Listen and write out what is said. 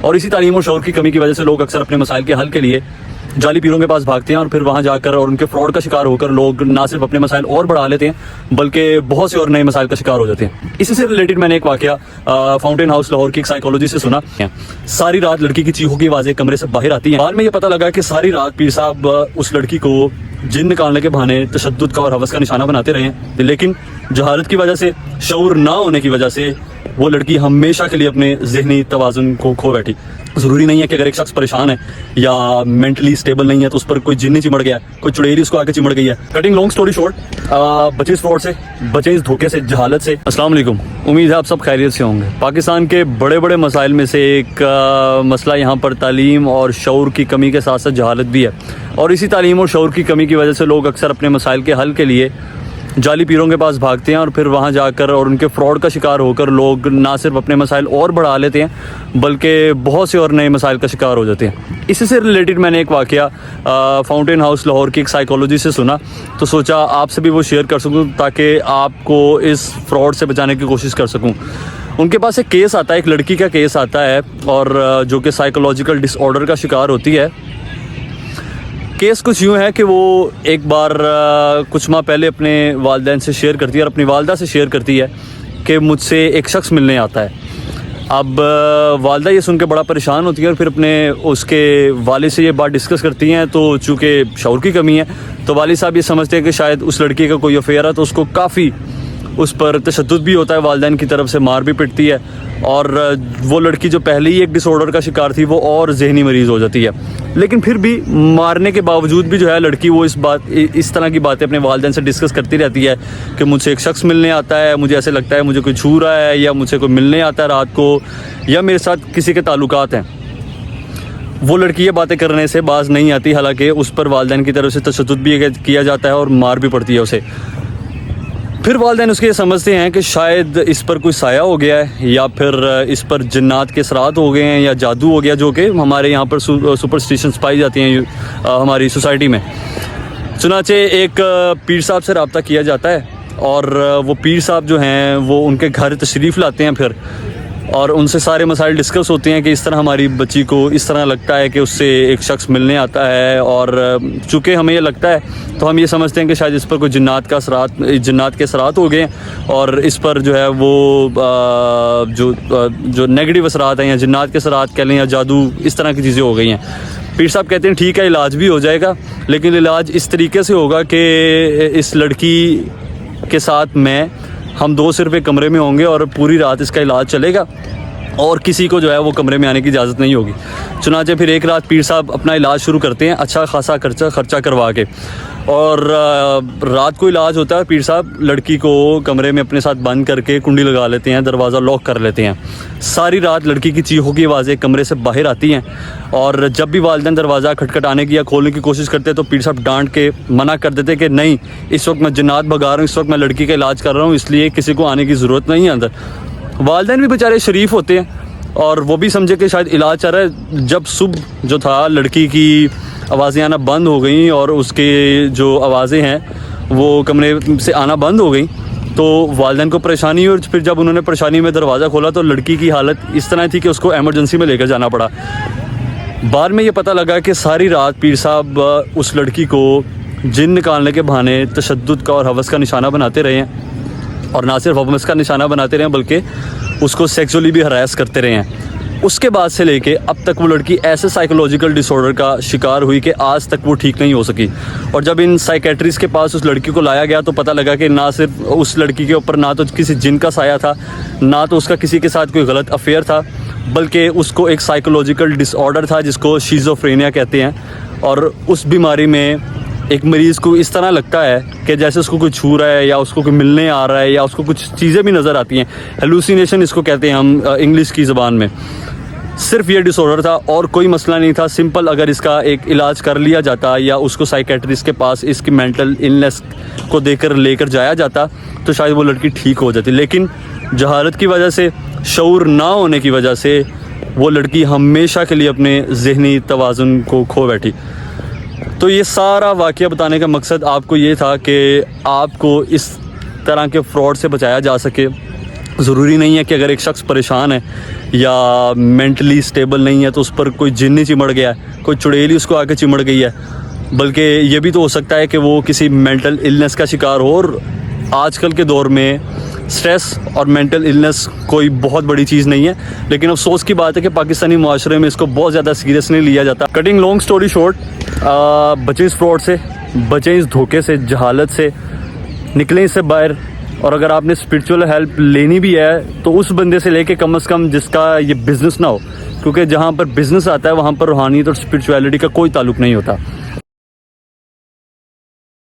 اور اسی تعلیم اور شعور کی کمی کی وجہ سے لوگ اکثر اپنے مسائل کے حل کے لیے جعلی پیروں کے پاس بھاگتے ہیں اور پھر وہاں جا کر اور ان کے فراڈ کا شکار ہو کر لوگ نہ صرف اپنے مسائل اور بڑھا لیتے ہیں بلکہ بہت سے اور نئے مسائل کا شکار ہو جاتے ہیں۔ اسی سے ریلیٹڈ میں نے ایک واقعہ فاؤنٹین ہاؤس لاہور کی ایک سائیکالوجی سے سنا۔ ساری رات لڑکی کی چیخوں کی آوازیں کمرے سے باہر آتی ہیں۔ بعد میں یہ پتہ لگا کہ ساری رات پیر صاحب اس لڑکی کو جن نکالنے کے بہانے تشدد کا اور ہوس کا نشانہ بناتے رہے ہیں، لیکن جہالت کی وجہ سے، شعور نہ ہونے کی وجہ سے وہ لڑکی ہمیشہ کے لیے اپنے ذہنی توازن کو کھو بیٹھی۔ ضروری نہیں ہے کہ اگر ایک شخص پریشان ہے یا مینٹلی سٹیبل نہیں ہے تو اس پر کوئی جن چمڑ گیا، کوئی چڑیری اس کو آ کے چمڑ گئی ہے۔ کٹنگ لانگ سٹوری شارٹ، بچیں اس فراڈ سے، بچیں اس دھوکے سے، جہالت سے۔ السلام علیکم، امید ہے آپ سب خیریت سے ہوں گے۔ پاکستان کے بڑے بڑے مسائل میں سے ایک مسئلہ یہاں پر تعلیم اور شعور کی کمی کے ساتھ ساتھ جہالت بھی ہے، اور اسی تعلیم اور شعور کی کمی کی وجہ سے لوگ اکثر اپنے مسائل کے حل کے لیے جعلی پیروں کے پاس بھاگتے ہیں اور پھر وہاں جا کر اور ان کے فراڈ کا شکار ہو کر لوگ نہ صرف اپنے مسائل اور بڑھا لیتے ہیں بلکہ بہت سے اور نئے مسائل کا شکار ہو جاتے ہیں۔ اسی سے ریلیٹڈ میں نے ایک واقعہ فاؤنٹین ہاؤس لاہور کی ایک سائیکالوجی سے سنا، تو سوچا آپ سے بھی وہ شیئر کر سکوں تاکہ آپ کو اس فراڈ سے بچانے کی کوشش کر سکوں۔ ان کے پاس ایک کیس آتا ہے، ایک لڑکی کا کیس آتا ہے، اور جو کہ سائیکولوجیکل ڈس آرڈر کا شکار ہوتی ہے۔ کیس کچھ یوں ہے کہ وہ ایک بار کچھ ماہ پہلے اپنے والدین سے شیئر کرتی ہے اور اپنی والدہ سے شیئر کرتی ہے کہ مجھ سے ایک شخص ملنے آتا ہے۔ اب والدہ یہ سن کے بڑا پریشان ہوتی ہے اور پھر اپنے اس کے والد سے یہ بات ڈسکس کرتی ہیں، تو چونکہ شعور کی کمی ہے تو والد صاحب یہ سمجھتے ہیں کہ شاید اس لڑکی کا کوئی افیئر ہے، تو اس کو کافی اس پر تشدد بھی ہوتا ہے، والدین کی طرف سے مار بھی پٹتی ہے، اور وہ لڑکی جو پہلے ہی ایک ڈس آرڈر کا شکار تھی وہ اور ذہنی مریض ہو جاتی ہے۔ لیکن پھر بھی مارنے کے باوجود بھی جو ہے لڑکی وہ اس طرح کی باتیں اپنے والدین سے ڈسکس کرتی رہتی ہے کہ مجھ سے ایک شخص ملنے آتا ہے، مجھے ایسے لگتا ہے مجھے کوئی چھو رہا ہے، یا مجھ سے کوئی ملنے آتا ہے رات کو، یا میرے ساتھ کسی کے تعلقات ہیں۔ وہ لڑکی یہ باتیں کرنے سے باز نہیں آتی، حالانکہ اس پر والدین کی طرف سے تشدد بھی کیا جاتا ہے اور مار بھی پڑتی ہے اسے۔ پھر والدین اس کے سمجھتے ہیں کہ شاید اس پر کوئی سایہ ہو گیا ہے، یا پھر اس پر جنات کے اثرات ہو گئے ہیں، یا جادو ہو گیا، جو کہ ہمارے یہاں پر سپرسٹیشنز پائی جاتی ہیں ہماری سوسائٹی میں۔ چنانچہ ایک پیر صاحب سے رابطہ کیا جاتا ہے، اور وہ پیر صاحب جو ہیں وہ ان کے گھر تشریف لاتے ہیں پھر، اور ان سے سارے مسائل ڈسکس ہوتے ہیں کہ اس طرح ہماری بچی کو اس طرح لگتا ہے کہ اس سے ایک شخص ملنے آتا ہے، اور چونکہ ہمیں یہ لگتا ہے تو ہم یہ سمجھتے ہیں کہ شاید اس پر کوئی جنات کے اثرات ہو گئے ہیں، اور اس پر جو ہے وہ جو نیگیٹو اثرات ہیں یا جنات کے اثرات کہہ لیں یا جادو، اس طرح کی چیزیں ہو گئی ہیں۔ پیر صاحب کہتے ہیں ٹھیک ہے علاج بھی ہو جائے گا، لیکن علاج اس طریقے سے ہوگا کہ اس لڑکی کے ساتھ ہم دو صرف ایک کمرے میں ہوں گے اور پوری رات اس کا علاج چلے گا، اور کسی کو جو ہے وہ کمرے میں آنے کی اجازت نہیں ہوگی۔ چنانچہ پھر ایک رات پیر صاحب اپنا علاج شروع کرتے ہیں، اچھا خاصا خرچہ کروا کے، اور رات کو علاج ہوتا ہے۔ پیر صاحب لڑکی کو کمرے میں اپنے ساتھ بند کر کے کنڈی لگا لیتے ہیں، دروازہ لاک کر لیتے ہیں۔ ساری رات لڑکی کی چیخوں کی آوازیں کمرے سے باہر آتی ہیں، اور جب بھی والدین دروازہ کھٹکھٹانے کی یا کھولنے کی کوشش کرتے تو پیر صاحب ڈانٹ کے منع کر دیتے کہ نہیں، اس وقت میں جنات بھگا رہا ہوں، اس وقت میں لڑکی کا علاج کر رہا ہوں، اس لیے کسی کو آنے کی ضرورت نہیں ہے اندر۔ والدین بھی بیچارے شریف ہوتے ہیں اور وہ بھی سمجھے کہ شاید علاج چل رہا ہے۔ جب صبح جو تھا لڑکی کی آوازیں آنا بند ہو گئیں اور اس کے جو آوازیں ہیں وہ کمرے سے آنا بند ہو گئیں، تو والدین کو پریشانی ہوئی، اور پھر جب انہوں نے پریشانی میں دروازہ کھولا تو لڑکی کی حالت اس طرح تھی کہ اس کو ایمرجنسی میں لے کر جانا پڑا۔ بعد میں یہ پتہ لگا کہ ساری رات پیر صاحب اس لڑکی کو جن نکالنے کے بہانے تشدد کا اور ہوس کا نشانہ بناتے رہے ہیں، اور نہ صرف ہوس کا نشانہ بناتے رہے ہیں بلکہ اس کو سیکسولی بھی ہراس کرتے رہے ہیں۔ اس کے بعد سے لے کے اب تک وہ لڑکی ایسے سائیکولوجیکل ڈس آرڈر کا شکار ہوئی کہ آج تک وہ ٹھیک نہیں ہو سکی، اور جب ان سائیکیٹرسٹ کے پاس اس لڑکی کو لایا گیا تو پتہ لگا کہ نہ صرف اس لڑکی کے اوپر نہ تو کسی جن کا سایہ تھا، نہ تو اس کا کسی کے ساتھ کوئی غلط افیئر تھا، بلکہ اس کو ایک سائیکولوجیکل ڈس آرڈر تھا جس کو شیزوفرینیا کہتے ہیں، اور اس بیماری میں ایک مریض کو اس طرح لگتا ہے کہ جیسے اس کو کوئی چھو رہا ہے، یا اس کو کوئی ملنے آ رہا ہے، یا اس کو کچھ چیزیں بھی نظر آتی ہیں، ہیلوسینیشن اس کو کہتے ہیں ہم انگلش کی زبان میں۔ صرف یہ ڈس آرڈر تھا اور کوئی مسئلہ نہیں تھا۔ سمپل اگر اس کا ایک علاج کر لیا جاتا یا اس کو سائیکیٹرسٹ کے پاس اس کی مینٹل النس کو لے کر جایا جاتا تو شاید وہ لڑکی ٹھیک ہو جاتی، لیکن جہالت کی وجہ سے، شعور نہ ہونے کی وجہ سے وہ لڑکی ہمیشہ کے لیے اپنے ذہنی توازن کو کھو بیٹھی۔ تو یہ سارا واقعہ بتانے کا مقصد آپ کو یہ تھا کہ آپ کو اس طرح کے فراڈ سے بچایا جا سکے، ضروری نہیں ہے کہ اگر ایک شخص پریشان ہے یا مینٹلی سٹیبل نہیں ہے تو اس پر کوئی جن ہی چمڑ گیا ہے, کوئی چڑیل ہی اس کو آ کے چمڑ گئی ہے, بلکہ یہ بھی تو ہو سکتا ہے کہ وہ کسی مینٹل النس کا شکار ہو. اور آج کل کے دور میں سٹریس اور مینٹل النس کوئی بہت بڑی چیز نہیں ہے, لیکن افسوس کی بات ہے کہ پاکستانی معاشرے میں اس کو بہت زیادہ سیریس نہیں لیا جاتا. کٹنگ لانگ سٹوری شارٹ, بچیں اس فراڈ سے, بچیں اس دھوکے سے, جہالت سے, نکلیں اس سے باہر. اور اگر آپ نے اسپرچول ہیلپ لینی بھی ہے تو اس بندے سے لے کے کم از کم جس کا یہ بزنس نہ ہو, کیونکہ جہاں پر بزنس آتا ہے وہاں پر روحانیت اور اسپرچویلٹی کا کوئی تعلق نہیں ہوتا.